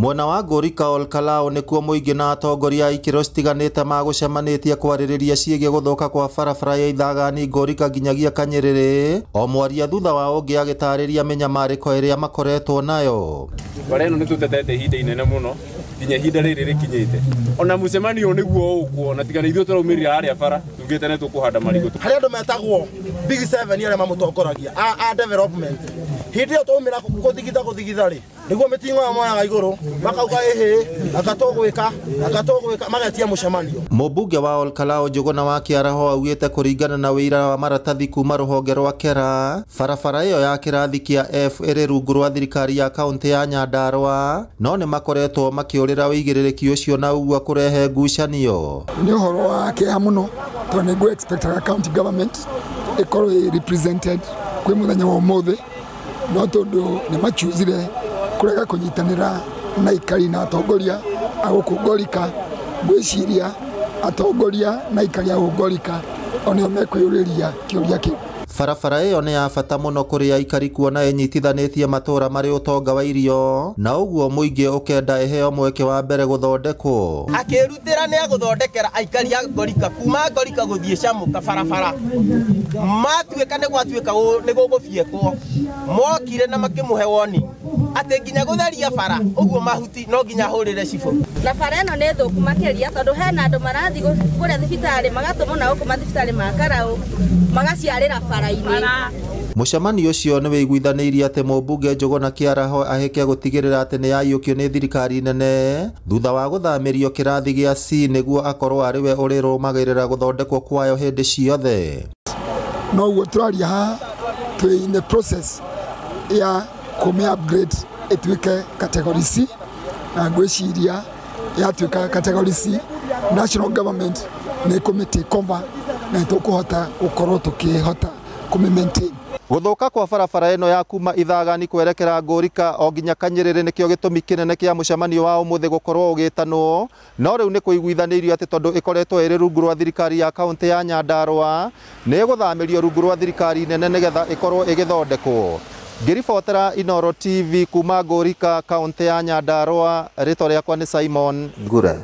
Mwena wa Ngũrika Olkalao nĩkuo mũingĩ na atongoria a ikĩro citiganĩte magũcemanĩtie kwarĩrĩria ciĩgiĩ gũthũka kwa barabara ya Ithagani Ngũrika nginyagia Kanyerere, o mwaria thutha wa ũngĩ agĩtarĩria mĩnyamarĩko ĩrĩa makoretwo nayo. Bara ĩno nĩtũtetete ihinda inene mũno nginya ihinda rĩrĩ rĩkinyĩte. Ona mũcemanio nĩguo ũkuo na tigana ithuĩ tũraumĩrĩra harĩa bara tugĩte nĩ tũkũhanda marigũ. Harĩa andũ metagwo Big 7 arĩa mamũtongoragia a development. Hĩndĩ ĩyo twaumĩra gũthigitha rĩ nĩguo mĩtingo ya moyaga igũrũ makauga agatũgwĩka magatia mũcemanio. Mũmbunge wa Olkalao Njũgũna wa Kĩaraho augĩte kũringana na wĩira wa maratathi kuma rũhonge rwa Kera, barabara ĩyo ya kĩrathi kĩa F ĩrĩ rungu rwa thirikari ya kaunti ya Nyandarua, no nĩ makoretwo makĩũrĩra wĩigĩrĩrĩki ũcio na ũguo kũrehe ngucanio. Nĩ ũhoro wa kĩeha mũno tondũ nĩguo expectaga county government ĩkorwo represented kwĩ mũthenya wa ũmũthĩ, no tondũ nĩ machuzire kurega kunyitanira na ikari na atongoria agũkũ Ngũrika, gwĩciria atongoria na ikari agũkũ Ngũrika onio mekwĩyũrĩria kĩũria kĩu. Barabara ĩyo nĩ ya bata mũno kũrĩ aikari kuona ĩnyitithanĩtie matũũra marĩ ũtonga wa irio, na ũguo mũingĩ ũkenda ĩheo mweke wa mbere gũthondekwo. Akĩrutĩra nĩ agũthondekera aikari a Ngũrika kuma Ngũrika gũthiĩ Camũka barabara matuĩka nĩ gwatuĩka nĩ gũgũbiekwo, mokire na makĩmũhe woni atĩ nginya gũtheria bara ũguo mahuti no nginya hũrĩre cibũ. Na bara ĩno nĩ thũku makĩria tondũ hena andũ marathiĩ kũrĩa thibitarĩ magatũmwo na gũkũ mathibitarĩ ma Karaũ magaciarĩra bara-inĩ. Mũcemanio ũcio nĩ wĩiguithanĩirie atĩ mũmbunge Njũgũna Kĩaraho ahĩke gũtigĩrĩra atĩ nĩ yaiyũkio nĩ thirikari nene thutha wa gũthamĩrio kĩrathi gĩa C nĩguo akorwo arĩ we ũrĩrũmagĩrĩra gũthondekwo kwayo hĩndĩ ciothe. No ũguo tũraria haha twĩ in the process ya kũmĩ-upgrade ĩtuĩke category C, na ngwĩciria yatuĩka category C national government nĩ kũmĩ-take over na tũkũhota gũkorwo tũkĩhota kũmĩ-maintain. Gũthũka kwa barabara ĩno ya kuma Ithagani kwerekera Ngũrika o nginya Kanyerere nĩkĩo gĩtũmi kĩnene kĩa mũcemanio wa ũmũthĩ gũkorwo ũgĩtanwo, no rĩu nĩ kũiguithanĩirio atĩ tondũ ĩkoretwo ĩrĩ rungu rwa thirikari ya kaunti ya Nyandarua nĩ gũthamĩrio rungu rwa thirikari nene nĩgetha ĩkorwo ĩgĩthondekwo. Ngĩribotera Inooro TV kuma Ngũrika kaunti ya Nyandarua, rĩtwa rĩakwa nĩ Simon Ngure.